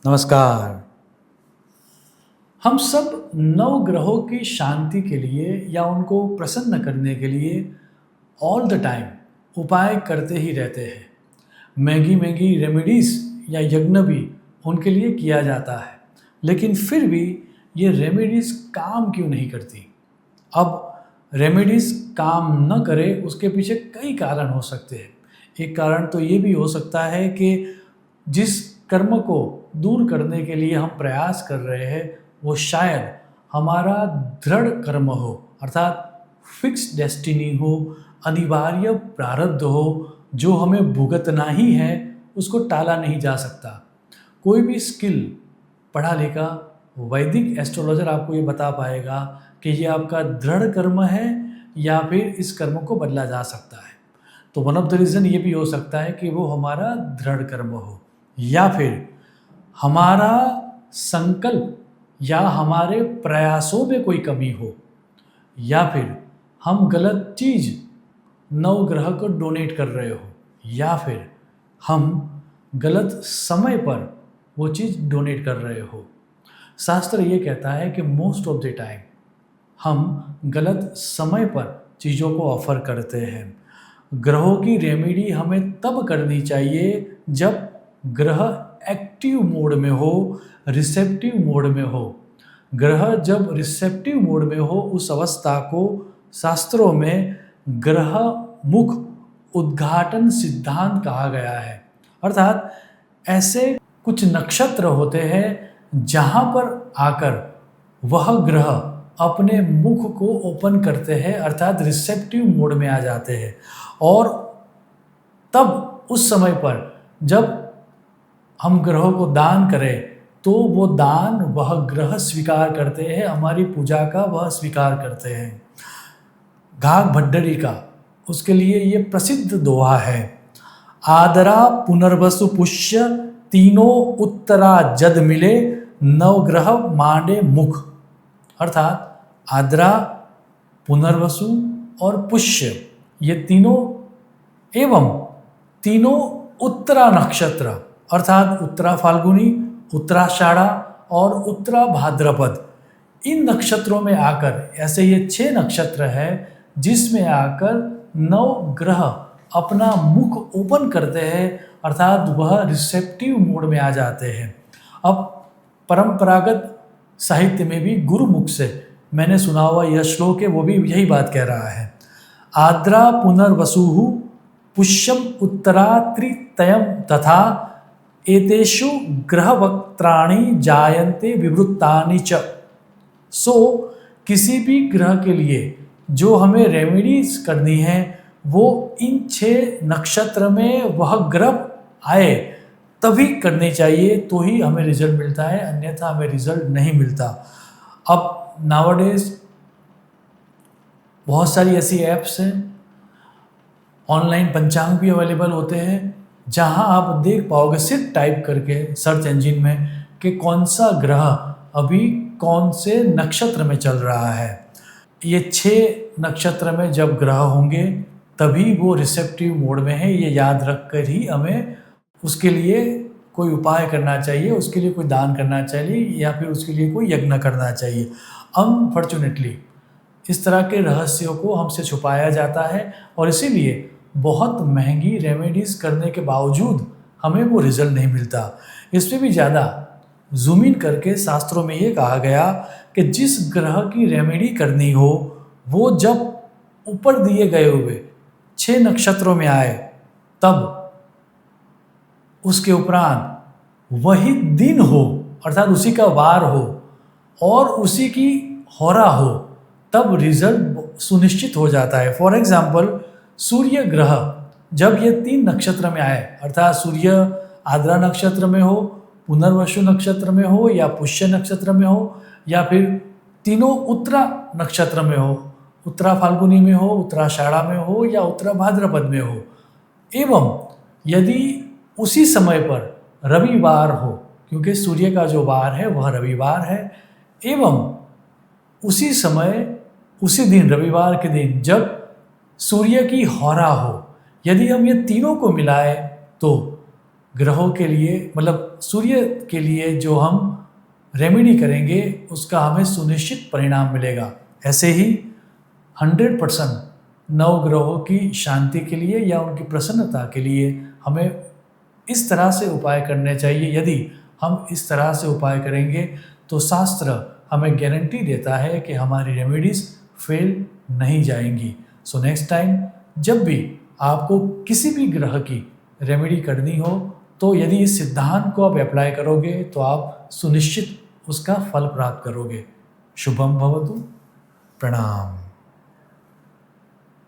नमस्कार। हम सब नव ग्रहों की शांति के लिए या उनको प्रसन्न करने के लिए ऑल द टाइम उपाय करते ही रहते हैं। महंगी महंगी रेमेडीज़ या यज्ञ भी उनके लिए किया जाता है, लेकिन फिर भी ये रेमेडीज़ काम क्यों नहीं करती? अब रेमेडीज़ काम न करे उसके पीछे कई कारण हो सकते हैं। एक कारण तो ये भी हो सकता है कि जिस कर्म को दूर करने के लिए हम प्रयास कर रहे हैं वो शायद हमारा दृढ़ कर्म हो, अर्थात फिक्स डेस्टिनी हो, अनिवार्य प्रारब्ध हो, जो हमें भुगतना ही है, उसको टाला नहीं जा सकता। कोई भी स्किल पढ़ा लिखा वैदिक एस्ट्रोलॉजर आपको ये बता पाएगा कि ये आपका दृढ़ कर्म है या फिर इस कर्म को बदला जा सकता है। तो वन ऑफ द रीज़न ये भी हो सकता है कि वो हमारा दृढ़ कर्म हो, या फिर हमारा संकल्प या हमारे प्रयासों में कोई कमी हो, या फिर हम गलत चीज़ नवग्रह को डोनेट कर रहे हो, या फिर हम गलत समय पर वो चीज़ डोनेट कर रहे हो। शास्त्र ये कहता है कि मोस्ट ऑफ द टाइम हम गलत समय पर चीज़ों को ऑफ़र करते हैं। ग्रहों की रेमेडी हमें तब करनी चाहिए जब ग्रह एक्टिव मोड में हो, रिसेप्टिव मोड में हो। ग्रह जब रिसेप्टिव मोड में हो, उस अवस्था को शास्त्रों में ग्रह मुख उद्घाटन सिद्धांत कहा गया है। अर्थात ऐसे कुछ नक्षत्र होते हैं जहाँ पर आकर वह ग्रह अपने मुख को ओपन करते हैं, अर्थात रिसेप्टिव मोड में आ जाते हैं, और तब उस समय पर जब हम ग्रहों को दान करें तो वो दान वह ग्रह स्वीकार करते हैं, हमारी पूजा का वह स्वीकार करते हैं। घाघ भड्डरी का उसके लिए ये प्रसिद्ध दोहा है, आदरा पुनर्वसु पुष्य तीनों उत्तरा जद मिले नवग्रह मांडे मुख। अर्थात आद्रा, पुनर्वसु और पुष्य ये तीनों एवं तीनों उत्तरा नक्षत्र, अर्थात उत्तरा फाल्गुनी, उत्तराषाढ़ा और उत्तरा भाद्रपद, इन नक्षत्रों में आकर, ऐसे ये 6 नक्षत्र है जिसमें आकर नव ग्रह अपना मुख ओपन करते हैं, अर्थात वह रिसेप्टिव मोड में आ जाते हैं। अब परंपरागत साहित्य में भी गुरुमुख से मैंने सुना हुआ यह श्लोक है, वो भी यही बात कह रहा है, आद्रा पुनर्वसुः पुष्यम उत्तरा त्रितयम तथा एतेषु ग्रहवक्त्राणि जायन्ते विवृत्तानि च। सो किसी भी ग्रह के लिए जो हमें रेमेडीज करनी है वो इन 6 नक्षत्र में वह ग्रह आए तभी करनी चाहिए, तो ही हमें रिजल्ट मिलता है, अन्यथा हमें रिजल्ट नहीं मिलता। अब नाउअडेज बहुत सारी ऐसी ऐप्स हैं, ऑनलाइन पंचांग भी अवेलेबल होते हैं, जहां आप देख पाओगे सिर्फ टाइप करके सर्च इंजन में कि कौन सा ग्रह अभी कौन से नक्षत्र में चल रहा है। ये 6 नक्षत्र में जब ग्रह होंगे तभी वो रिसेप्टिव मोड में है, ये याद रख कर ही हमें उसके लिए कोई उपाय करना चाहिए, उसके लिए कोई दान करना चाहिए या फिर उसके लिए कोई यज्ञ करना चाहिए। अनफॉर्चुनेटली इस तरह के रहस्यों को हमसे छुपाया जाता है और इसीलिए बहुत महंगी रेमेडीज़ करने के बावजूद हमें वो रिजल्ट नहीं मिलता। इसमें भी ज़्यादा जूम इन करके शास्त्रों में ये कहा गया कि जिस ग्रह की रेमेडी करनी हो वो जब ऊपर दिए गए हुए 6 नक्षत्रों में आए तब उसके उपरांत वही दिन हो, अर्थात उसी का वार हो और उसी की होरा हो, तब रिजल्ट सुनिश्चित हो जाता है। फॉर एग्जाम्पल सूर्य ग्रह जब ये 3 नक्षत्र में आए, अर्थात सूर्य आद्रा नक्षत्र में हो, पुनर्वसु नक्षत्र में हो या पुष्य नक्षत्र में हो, या फिर तीनों उत्तरा नक्षत्र में हो, उत्तरा फाल्गुनी में हो, उत्तराषाढ़ा में हो या उत्तरा भाद्रपद में हो, एवं यदि उसी समय पर रविवार हो, क्योंकि सूर्य का जो वार है वह रविवार है, एवं उसी समय उसी दिन रविवार के दिन जब सूर्य की होरा हो, यदि हम ये तीनों को मिलाएं तो ग्रहों के लिए, मतलब सूर्य के लिए जो हम रेमेडी करेंगे उसका हमें सुनिश्चित परिणाम मिलेगा। ऐसे ही 100% नवग्रहों की शांति के लिए या उनकी प्रसन्नता के लिए हमें इस तरह से उपाय करने चाहिए। यदि हम इस तरह से उपाय करेंगे तो शास्त्र हमें गारंटी देता है कि हमारी रेमेडीज़ फेल नहीं जाएंगी। सो नेक्स्ट टाइम जब भी आपको किसी भी ग्रह की रेमेडी करनी हो तो यदि इस सिद्धांत को आप अप्लाई करोगे तो आप सुनिश्चित उसका फल प्राप्त करोगे। शुभम भवतु। प्रणाम।